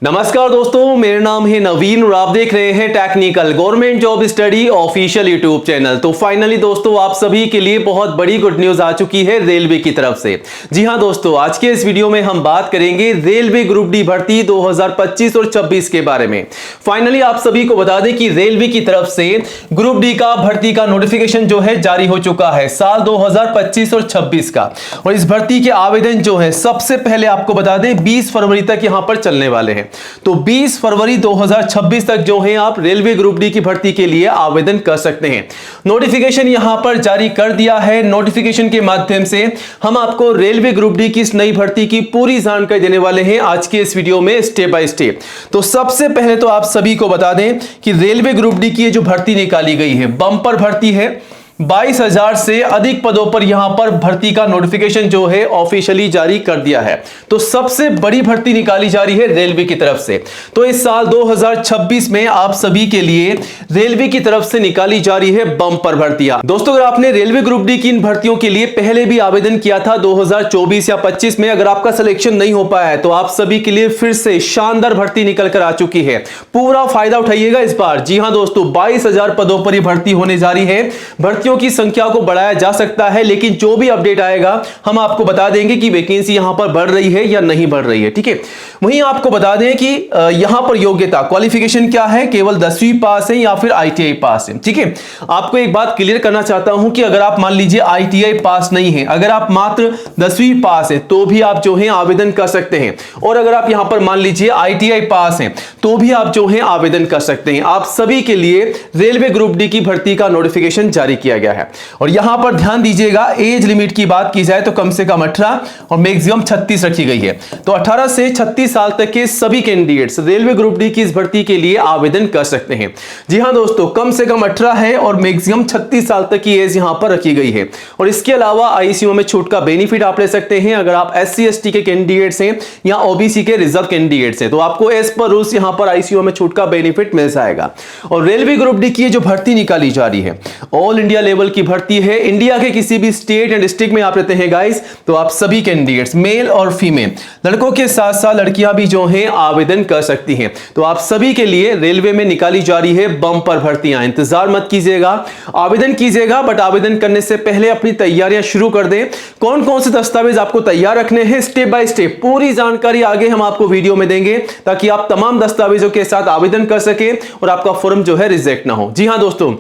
नमस्कार दोस्तों, मेरा नाम है नवीन और आप देख रहे हैं technical government job study official YouTube channel. तो फाइनली दोस्तों, आप सभी के लिए बहुत बड़ी गुड न्यूज आ चुकी है रेलवे की तरफ से। जी हां दोस्तों, आज के इस वीडियो में हम बात करेंगे रेलवे ग्रुप डी भर्ती 2025 और 26 के बारे में। फाइनली आप सभी को बता दें कि रेलवे की तरफ से ग्रुप डी का भर्ती का नोटिफिकेशन जो है जारी हो चुका है साल 2025 और 26 का। और इस भर्ती के आवेदन जो है सबसे पहले आपको बता दें 20 फरवरी तक यहां पर चलने वाले हैं। तो 20 फरवरी 2026 तक जो है आप रेलवे ग्रुप डी की भर्ती के लिए आवेदन कर सकते हैं। नोटिफिकेशन यहां पर जारी कर दिया है। नोटिफिकेशन के माध्यम से हम आपको रेलवे ग्रुप डी की इस नई भर्ती की पूरी जानकारी देने वाले हैं आज के इस वीडियो में स्टेप बाय स्टेप। तो सबसे पहले तो आप सभी को बता दें कि रेलवे ग्रुप डी की ये जो भर्ती निकाली गई है बम्पर भर्ती है। 22,000 से अधिक पदों पर यहां पर भर्ती का नोटिफिकेशन जो है ऑफिशियली जारी कर दिया है। तो सबसे बड़ी भर्ती निकाली जा रही है रेलवे की तरफ से। तो इस साल 2026 में आप सभी के लिए रेलवे की तरफ से निकाली जा रही है बम्पर भर्तियां। दोस्तों, अगर आपने रेलवे ग्रुप डी की इन भर्तियों के लिए पहले भी आवेदन किया था 2024 या 25 में, अगर आपका सिलेक्शन नहीं हो पाया है तो आप सभी के लिए फिर से शानदार भर्ती निकल कर आ चुकी है। पूरा फायदा उठाइएगा इस बार। जी हां दोस्तों, 22,000 पदों पर यह भर्ती होने जा रही है। भर्ती की संख्या को बढ़ाया जा सकता है, लेकिन जो भी अपडेट आएगा हम आपको बता देंगे कि वैकेंसी यहां पर बढ़ रही है या नहीं बढ़ रही है। ठीक है, वहीं आपको बता दें कि यहां पर योग्यता क्वालिफिकेशन क्या है, केवल 10वीं पास है या फिर आईटीआई पास है। ठीक है, आपको एक बात क्लियर करना चाहता हूं कि अगर आप मान लीजिए आईटीआई पास नहीं है, अगर आप मात्र 10वीं पास है तो भी आप जो है आवेदन कर सकते हैं। और अगर आप यहां पर मान लीजिए आईटीआई पास हैं तो भी आप जो है आवेदन कर सकते हैं। आप सभी के लिए रेलवे ग्रुप डी की भर्ती का नोटिफिकेशन जारी किया गया है। और यहां पर ध्यान दीजिएगा, एज लिमिट की बात की जाए तो कम से कम 18 और मैक्सिमम 36 रखी गई है। तो 18 से 36 साल तक के सभी कैंडिडेट्स रेलवे ग्रुप डी की इस भर्ती के लिए आवेदन कर सकते हैं। जी हां दोस्तों, कम से कम 18 है और मैक्सिमम 36 साल तक की एज यहां पर रखी गई है। और इसके अलावा आईसीयू में छूट का बेनिफिट आप ले सकते हैं अगर आप SC ST के कैंडिडेट्स हैं या OBC के रिजर्व कैंडिडेट्स हैं, तो आपको एज पर रूल्स यहां पर आईसीयू में छूट का बेनिफिट मिल जाएगा। और रेलवे ग्रुप डी की जो भर्ती निकाली जा रही है ऑल इंडिया लेवल की भर्ती है। इंडिया के किसी भी स्टेट एंड डिस्ट्रिक्ट में आप रहते हैं गाइस, तो आप सभी कैंडिडेट्स मेल और फीमेल, लड़कों के साथ साथ लड़कियां भी जो हैं आवेदन कर सकती हैं। तो आप सभी के लिए रेलवे में निकाली जा रही है बम्पर भर्तियां। इंतजार मत कीजिएगा, आवेदन कीजिएगा, बट आवेदन करने से पहले अपनी तैयारियां शुरू कर दें। कौन कौन से दस्तावेज आपको तैयार रखने हैं स्टेप बाय स्टेप पूरी जानकारी आगे हम आपको वीडियो में देंगे, ताकि आप तमाम दस्तावेजों के साथ आवेदन कर सके और आपका फॉर्म जो है रिजेक्ट ना हो। जी हां दोस्तों,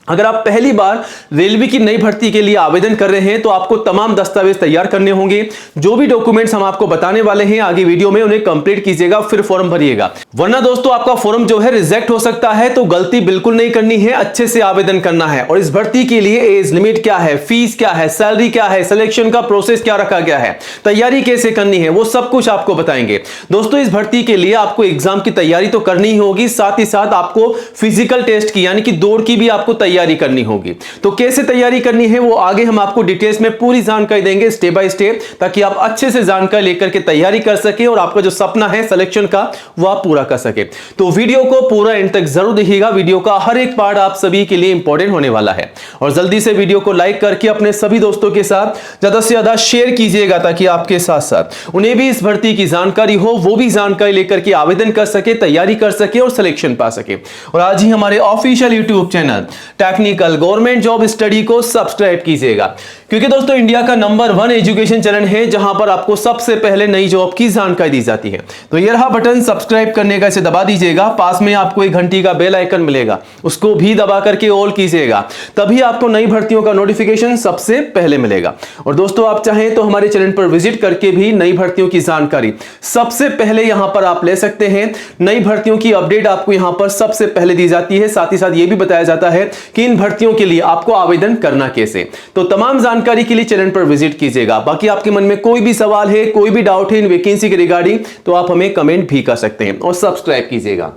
अगर आप पहली बार रेलवे की नई भर्ती के लिए आवेदन कर रहे हैं तो आपको तमाम दस्तावेज तैयार करने होंगे। जो भी डॉक्यूमेंट्स हम आपको बताने वाले हैं आगे वीडियो में, उन्हें कंप्लीट कीजिएगा, फिर फॉर्म भरिएगा, वरना दोस्तों आपका फॉर्म जो है रिजेक्ट हो सकता है। तो गलती बिल्कुल नहीं करनी है, अच्छे से आवेदन करना है। और इस भर्ती के लिए एज लिमिट क्या है, फीस क्या है, सैलरी क्या है, सिलेक्शन का प्रोसेस क्या रखा गया है, तैयारी कैसे करनी है, वो सब कुछ आपको बताएंगे। दोस्तों, इस भर्ती के लिए आपको एग्जाम की तैयारी तो करनी ही होगी, साथ ही साथ आपको फिजिकल टेस्ट की यानी कि दौड़ की भी आपको तैयारी करनी होगी। तो कैसे तैयारी करनी है वो आगे हम आपको डिटेल्स में पूरी जानकारी देंगे स्टेप बाय स्टेप, ताकि आप अच्छे से जानकारी लेकर के तैयारी कर सके और आपका जो सपना है सिलेक्शन का वो आप पूरा कर सके। तो वीडियो को पूरा एंड तक जरूर देखिएगा, वीडियो का हर एक पार्ट आप सभी के लिए इंपॉर्टेंट होने वाला है। और जल्दी से वीडियो को लाइक करके अपने सभी दोस्तों के साथ ज्यादा से ज्यादा शेयर कीजिएगा, ताकि आपके साथ साथ उन्हें भी इस भर्ती की जानकारी हो, वो भी जानकारी लेकर के आवेदन कर सके, तैयारी कर सके और सिलेक्शन पा सके। और आज ही हमारे official YouTube channel technical government job study को सब्सक्राइब कीजिएगा, क्योंकि दोस्तों इंडिया का नंबर 1 एजुकेशन चैनल है जहां पर आपको सबसे पहले नई जॉब की जानकारी दी जाती है। तो ये रहा बटन सब्सक्राइब करने का, इसे दबा दीजिएगा। पास में आपको एक घंटी का बेल आइकन मिलेगा, उसको भी दबा करके ऑल कीजिएगा, तभी आपको नई भर्तियों का नोटिफिकेशन सबसे पहले मिलेगा। और दोस्तों, आप चाहें तो हमारे चैनल पर विजिट करके भी नई भर्तियों की जानकारी सबसे पहले यहां पर आप ले सकते हैं। नई भर्तियों की अपडेट आपको यहां पर सबसे पहले दी जाती है, साथ ही साथ यह भी बताया जाता है कि इन भर्तियों के लिए आपको आवेदन करना कैसे। तो तमाम जानकारी के लिए चैनल पर विजिट कीजिएगा। बाकी आपके मन में कोई भी सवाल है, कोई भी डाउट है इन वैकेंसी के रिगार्डिंग, तो आप हमें कमेंट भी कर सकते हैं और सब्सक्राइब कीजिएगा।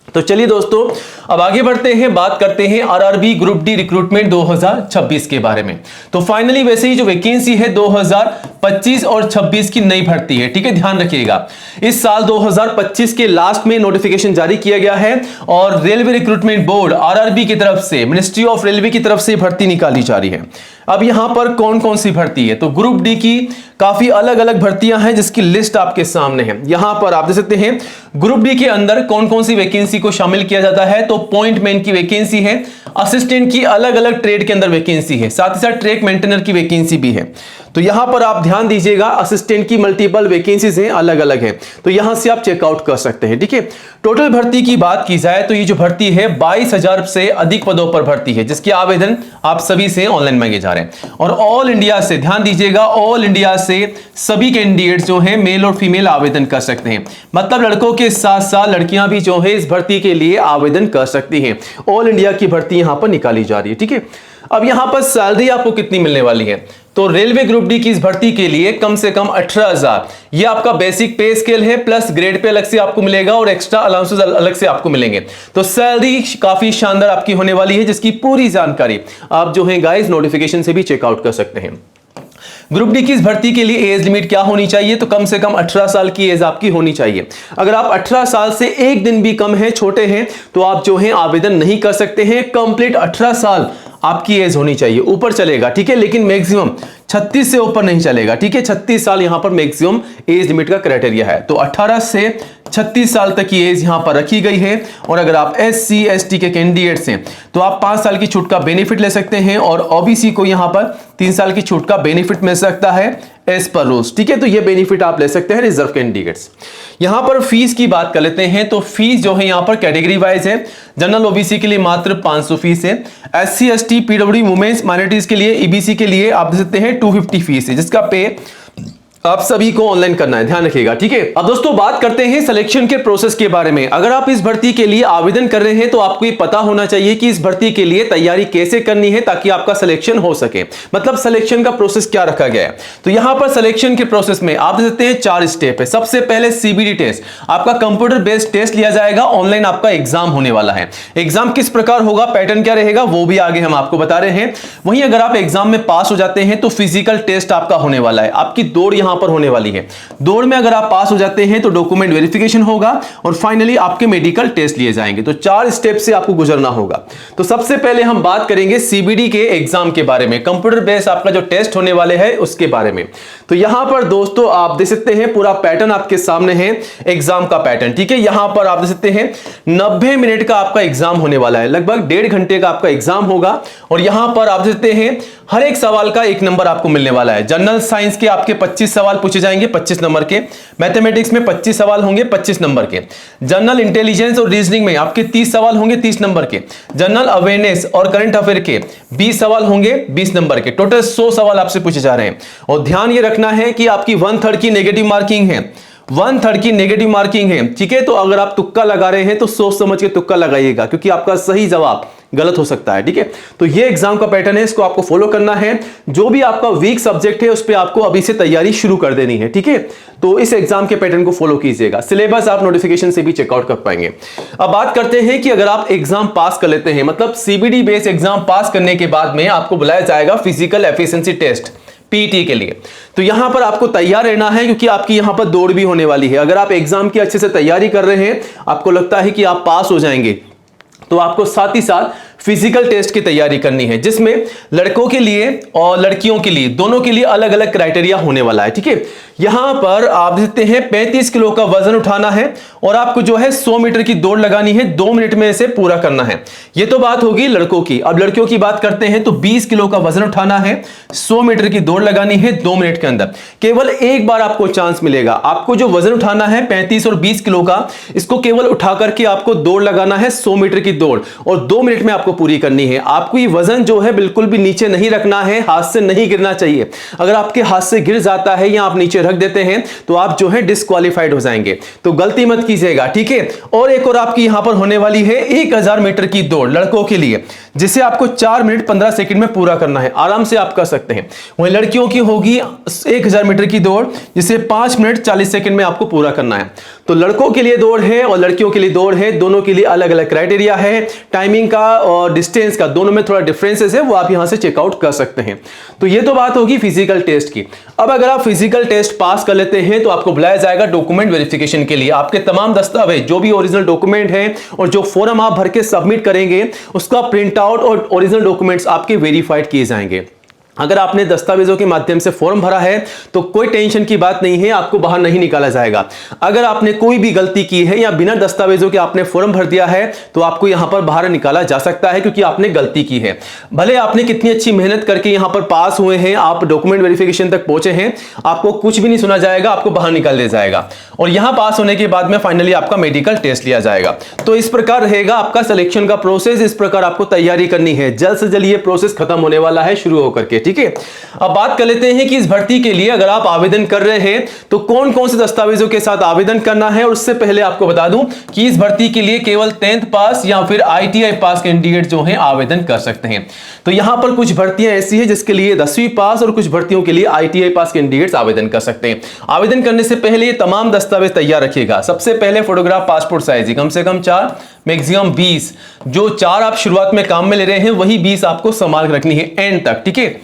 तो चलिए दोस्तों, अब आगे बढ़ते हैं, बात करते हैं RRB ग्रुप डी रिक्रूटमेंट 2026 के बारे में। तो फाइनली वैसे ही जो वैकेंसी है 2025 और 26 की नई भर्ती है। ठीक है, ध्यान रखिएगा, इस साल 2025 के लास्ट में नोटिफिकेशन जारी किया गया है और रेलवे रिक्रूटमेंट बोर्ड RRB की तरफ से, मिनिस्ट्री ऑफ रेलवे की तरफ से भर्ती निकाली जा रही है। अब यहां पर कौन कौन सी भर्ती है, तो ग्रुप डी की काफी अलग अलग भर्तियां हैं जिसकी लिस्ट आपके सामने है। यहां पर आप देख सकते हैं ग्रुप डी के अंदर कौन कौन सी वैकेंसी को शामिल किया जाता है। तो पॉइंटमैन की वैकेंसी है, असिस्टेंट की अलग अलग ट्रेड के अंदर वैकेंसी है, साथ ही साथ ट्रैक मेंटेनर की वैकेंसी भी है। तो यहां पर आप ध्यान दीजिएगा, असिस्टेंट की मल्टीपल वैकेंसीज हैं, अलग अलग है, तो यहां से आप चेकआउट कर सकते हैं। ठीक है, टोटल भर्ती की बात की जाए तो ये जो भर्ती है 22,000 से अधिक पदों पर भर्ती है, जिसके आवेदन आप सभी से ऑनलाइन मांगे जा रहे हैं। और ऑल इंडिया से, ध्यान दीजिएगा, ऑल इंडिया से सभी कैंडिडेट्स जो हैं मेल और फीमेल आवेदन कर सकते हैं। मतलब लड़कों के साथ साथ लड़कियां भी जो है इस भर्ती के लिए आवेदन कर सकती हैं। ऑल इंडिया की भर्ती यहां पर निकाली जा रही है। ठीक है, अब यहां पर सैलरी आपको कितनी मिलने वाली है, तो रेलवे ग्रुप डी की इस भर्ती के लिए कम से कम 18,000 ये आपका बेसिक पे स्केल है, प्लस ग्रेड पे अलग से आपको मिलेगा और एक्स्ट्रा अलाउंसेस अलग से आपको मिलेंगे। तो सैलरी काफी शानदार आपकी होने वाली है, जिसकी पूरी जानकारी आप जो है गाइस नोटिफिकेशन से भी चेकआउट कर सकते हैं। ग्रुप डी की इस भर्ती के लिए एज लिमिट क्या होनी चाहिए, तो कम से कम 18 साल की एज आपकी होनी चाहिए। अगर आप 18 साल से एक दिन भी कम है, छोटे हैं, तो आप जो है आवेदन नहीं कर सकते हैं। कंप्लीट 18 साल आपकी एज होनी चाहिए, ऊपर चलेगा, ठीक है, लेकिन मैक्सिमम 36 से ऊपर नहीं चलेगा। ठीक है, 36 साल यहां पर मैक्सिमम एज लिमिट का क्राइटेरिया है। तो 18 से 36 साल तक की एज यहां पर रखी गई है। और अगर आप SC ST के कैंडिडेट्स हैं तो आप 5 साल की छूट का बेनिफिट ले सकते हैं, और OBC को यहां पर 3 साल की छूट का बेनिफिट मिल सकता है एज पर रूल्स। ठीक है, तो ये बेनिफिट आप ले सकते हैं रिजर्व कैंडिडेट्स। यहां पर फीस की बात कर लेते हैं, तो फीस जो है यहां पर कैटेगरी वाइज है। जनरल OBC के लिए मात्र 500 फीस है, SC ST PWD women's minorities के लिए EBC के लिए आप देख सकते हैं 250 फीस है, जिसका पे आप सभी को ऑनलाइन करना है, ध्यान रखिएगा। ठीक है, अब दोस्तों बात करते हैं सिलेक्शन के प्रोसेस के बारे में। अगर आप इस भर्ती के लिए आवेदन कर रहे हैं तो आपको ये पता होना चाहिए कि इस भर्ती के लिए तैयारी कैसे करनी है ताकि आपका सिलेक्शन हो सके। मतलब सिलेक्शन का प्रोसेस क्या रखा गया है, तो यहां पर सिलेक्शन के प्रोसेस में आप देख सकते हैं 4 स्टेप है। सबसे पहले CBD टेस्ट, आपका कंप्यूटर बेस्ड टेस्ट लिया जाएगा, ऑनलाइन आपका एग्जाम होने वाला है। एग्जाम किस प्रकार होगा, पैटर्न क्या रहेगा, वो भी आगे हम आपको बता रहे हैं। वहीं अगर आप एग्जाम में पास हो जाते हैं तो फिजिकल टेस्ट आपका होने वाला है, आपकी दौड़ यहां पर होने वाली है। दौड़ में अगर आप पास हो जाते हैं तो डॉक्यूमेंट वेरिफिकेशन होगा और फाइनली आपके मेडिकल टेस्ट लिए जाएंगे। तो 4 स्टेप से आपको गुजरना होगा। तो सबसे पहले हम बात करेंगे CBD के एग्जाम के बारे में, कंप्यूटर बेस्ड आपका जो टेस्ट होने वाले हैं उसके बारे में। तो यहां पर दोस्तों आप देख सकते हैं पूरा पैटर्न आपके सामने है, एग्जाम का पैटर्न। ठीक है, यहां पर आप देख सकते हैं 90 मिनट का आपका एग्जाम होने वाला है, लगभग 1.5 घंटे का आपका एग्जाम होगा। और यहां पर आप देख सकते हैं हर एक सवाल का 1 नंबर आपको मिलने वाला है। जनरल साइंस के आपके 25 सवाल पूछे जाएंगे 25 नंबर के, मैथमेटिक्स में 25 सवाल होंगे 25 नंबर के, जनरल इंटेलिजेंस और रीजनिंग में आपके 30 सवाल होंगे 30 नंबर के, जनरल अवेयरनेस और करंट अफेयर के 20 सवाल होंगे 20 नंबर के। टोटल 100 सवाल आपसे पूछे जा रहे हैं। और ध्यान ये रखना है कि आपकी 1/3 की नेगेटिव मार्किंग है, 1/3 की नेगेटिव मार्किंग है। ठीक है, तो अगर आप तुक्का लगा रहे हैं तो सोच समझ के तुक्का लगाइएगा, क्योंकि आपका सही जवाब गलत हो सकता है। ठीक है, तो ये एग्जाम का पैटर्न है, इसको आपको फॉलो करना है। जो भी आपका वीक सब्जेक्ट है उस पर आपको अभी से तैयारी शुरू कर देनी है। ठीक है, तो इस एग्जाम के पैटर्न को फॉलो कीजिएगा। सिलेबस आप नोटिफिकेशन से भी चेकआउट कर पाएंगे। अब बात करते हैं कि अगर आप एग्जाम पास कर लेते हैं, मतलब CBD बेस्ड एग्जाम पास करने के बाद में आपको बुलाया जाएगा फिजिकल एफिशिएंसी टेस्ट PET के लिए। तो यहां पर आपको तैयार रहना है, क्योंकि आपकी यहां पर दौड़ भी होने वाली है। अगर आप एग्जाम की अच्छे से तैयारी कर रहे हैं, आपको लगता है कि आप पास हो जाएंगे, तो आपको साथ ही साथ फिजिकल टेस्ट की तैयारी करनी है, जिसमें लड़कों के लिए और लड़कियों के लिए दोनों के लिए अलग अलग क्राइटेरिया होने वाला है। ठीक है, यहां पर आप देखते हैं 35 किलो का वजन उठाना है और आपको जो है 100 मीटर की दौड़ लगानी है, 2 मिनट में इसे पूरा करना है। यह तो बात होगी लड़कों की। अब लड़कियों की बात करते हैं तो 20 किलो का वजन उठाना है, 100 मीटर की दौड़ लगानी है 2 मिनट के अंदर। केवल एक बार आपको चांस मिलेगा। आपको जो वजन उठाना है 35 और 20 किलो का, इसको केवल उठा करके आपको दौड़ लगाना है 100 मीटर की दौड़, और 2 मिनट में आपको पूरी करनी है। आपको ये वजन जो है बिल्कुल भी नीचे नहीं रखना है, हाथ से नहीं गिरना चाहिए। अगर आपके हाथ से गिर जाता है या आप नीचे रख देते हैं तो आप जो है डिस्क्वालीफाइड हो जाएंगे। तो गलती मत कीजिएगा। ठीक है, और एक और आपकी यहां पर होने वाली है 1000 मीटर की दौड़ लड़कों के लिए, जिसे आपको 4 मिनट 15 सेकंड में पूरा करना है। आराम से आप कर सकते हैं। वहीं लड़कियों की होगी 1000 मीटर की दौड़, जिसे 5 मिनट 40 सेकंड में आपको पूरा करना है। तो लड़कों के लिए दौड़ है और लड़कियों के लिए दौड़ है, दोनों के लिए अलग अलग क्राइटेरिया है। टाइमिंग का और डिस्टेंस का दोनों में थोड़ा डिफरेंसेस है, वो आप यहां से चेकआउट कर सकते हैं। तो ये तो बात होगी फिजिकल टेस्ट की। अब अगर आप फिजिकल टेस्ट पास कर लेते हैं तो आपको बुलाया जाएगा डॉक्यूमेंट वेरिफिकेशन के लिए। आपके तमाम दस्तावेज, जो भी ओरिजिनल डॉक्यूमेंट है और जो फॉर्म आप भर के सबमिट करेंगे, उसका प्रिंट आउट और ओरिजिनल डॉक्यूमेंट्स आपके वेरीफाइड किए जाएंगे। अगर आपने दस्तावेजों के माध्यम से फॉर्म भरा है तो कोई टेंशन की बात नहीं है, आपको बाहर नहीं निकाला जाएगा। अगर आपने कोई भी गलती की है या बिना दस्तावेजों के आपने फॉर्म भर दिया है तो आपको यहां पर बाहर निकाला जा सकता है, क्योंकि आपने गलती की है। भले आपने कितनी अच्छी मेहनत करके यहां पर पास हुए हैं, आप डॉक्यूमेंट वेरिफिकेशन तक पहुंचे हैं, आपको कुछ भी नहीं सुना जाएगा, आपको बाहर निकाल दिया जाएगा। और यहां पास होने के बाद में फाइनली आपका मेडिकल टेस्ट लिया जाएगा। तो इस प्रकार रहेगा आपका सिलेक्शन का प्रोसेस। इस प्रकार आपको तैयारी करनी है। जल्द से जल्द ये प्रोसेस खत्म होने वाला है शुरू होकर के, ठीक है। अब बात कर लेते हैं कि इस भर्ती के लिए अगर आप आवेदन कर रहे हैं तो कौन कौन से दस्तावेजों के साथ आवेदन करना है। और उससे पहले आपको बता दूं कि इस भर्ती के लिए केवल 10th पास या फिर ITI पास कैंडिडेट जो हैं आवेदन कर सकते हैं। तो यहां पर कुछ भर्तियां ऐसी है जिसके लिए 10वीं पास और कुछ भर्तियों के लिए ITI पास कैंडिडेट्स आवेदन कर सकते हैं। आवेदन करने से पहले ये तमाम दस्तावेज तैयार रखिएगा। सबसे पहले फोटोग्राफ पासपोर्ट साइज कम से कम 4, मैक्सिमम 20। जो 4 आप शुरुआत में काम में ले रहे हैं वही 20 आपको संभाल के रखनी है एंड तक, ठीक है।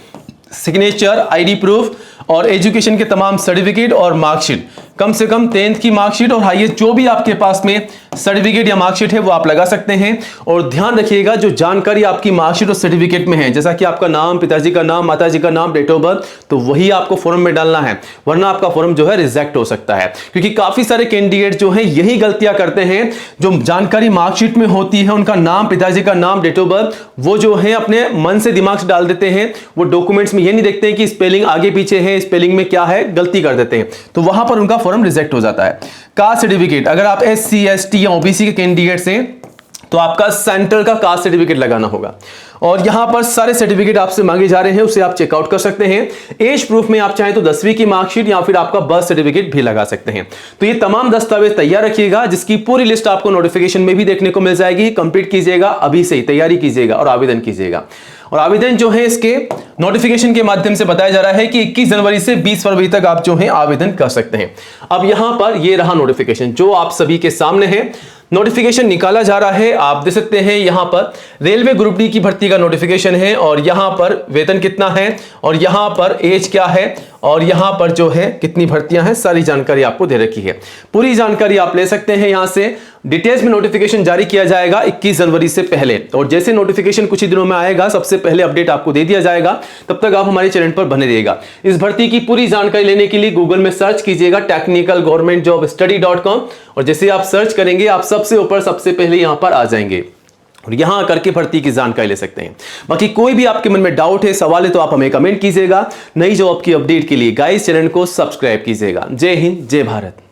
सिग्नेचर, ID प्रूफ और एजुकेशन के तमाम सर्टिफिकेट और मार्कशीट, कम से कम 10th की मार्कशीट और हाईएस्ट जो भी आपके पास में सर्टिफिकेट या मार्कशीट है वो आप लगा सकते हैं। और ध्यान रखिएगा जो जानकारी आपकी मार्कशीट और सर्टिफिकेट में है, जैसा कि आपका नाम, पिताजी का नाम, माताजी का नाम, डेट ऑफ बर्थ, तो वही आपको फॉर्म में डालना है, वरना आपका फॉर्म जो है रिजेक्ट हो सकता है। क्योंकि काफी सारे कैंडिडेट जो हैं यही गलतियां करते हैं, जो जानकारी मार्कशीट में होती है, उनका नाम, पिताजी का नाम, डेट ऑफ बर्थ, वो जो है अपने मन से दिमाग से डाल देते हैं। वो डॉक्यूमेंट्स में ये नहीं देखते हैं कि स्पेलिंग आगे पीछे है, स्पेलिंग में क्या है, गलती कर देते हैं, तो वहां पर उनका फॉर्म रिजेक्ट हो जाता है। कास्ट सर्टिफिकेट, अगर आप SC, ST या OBC के कैंडिडेट्स हैं तो आपका सेंट्रल का कास्ट सर्टिफिकेट लगाना होगा। और यहां पर सारे सर्टिफिकेट आपसे मांगे जा रहे हैं, उसे आप चेकआउट कर सकते हैं। एज प्रूफ में आप चाहें तो 10वीं की मार्कशीट या फिर आपका बर्थ सर्टिफिकेट भी लगा सकते हैं। तो ये तमाम दस्तावेज तैयार रखिएगा, जिसकी पूरी लिस्ट आपको नोटिफिकेशन में भी देखने को मिल जाएगी। कंप्लीट कीजिएगा, अभी से ही तैयारी कीजिएगा और आवेदन कीजिएगा। और आवेदन जो है इसके नोटिफिकेशन के माध्यम से बताया जा रहा है कि 21 जनवरी से 20 फरवरी तक आप जो है आवेदन कर सकते हैं। अब यहां पर ये रहा नोटिफिकेशन जो आप सभी के सामने है। नोटिफिकेशन निकाला जा रहा है, आप देख सकते हैं यहां पर रेलवे ग्रुप डी की भर्ती का नोटिफिकेशन है और यहां पर वेतन कितना है और यहां पर एज क्या है और यहां पर जो है कितनी भर्तियां हैं, सारी जानकारी आपको दे रखी है। पूरी जानकारी आप ले सकते हैं यहां से। डिटेल्स में नोटिफिकेशन जारी किया जाएगा 21 जनवरी से पहले, और जैसे नोटिफिकेशन कुछ ही दिनों में आएगा सबसे पहले अपडेट आपको दे दिया जाएगा। तब तक आप हमारे चैनल पर बने रहिएगा। इस भर्ती की पूरी जानकारी लेने के लिए गूगल में सर्च कीजिएगा technicalgovernmentjobstudy.com, और जैसे आप सर्च करेंगे आप सबसे ऊपर सबसे पहले यहां पर आ जाएंगे और यहां करके भर्ती की जानकारी ले सकते हैं। बाकी कोई भी आपके मन में डाउट है, सवाल है, तो आप हमें कमेंट कीजिएगा। नई जॉब की अपडेट के लिए गाइस चैनल को सब्सक्राइब कीजिएगा। जय हिंद, जय भारत।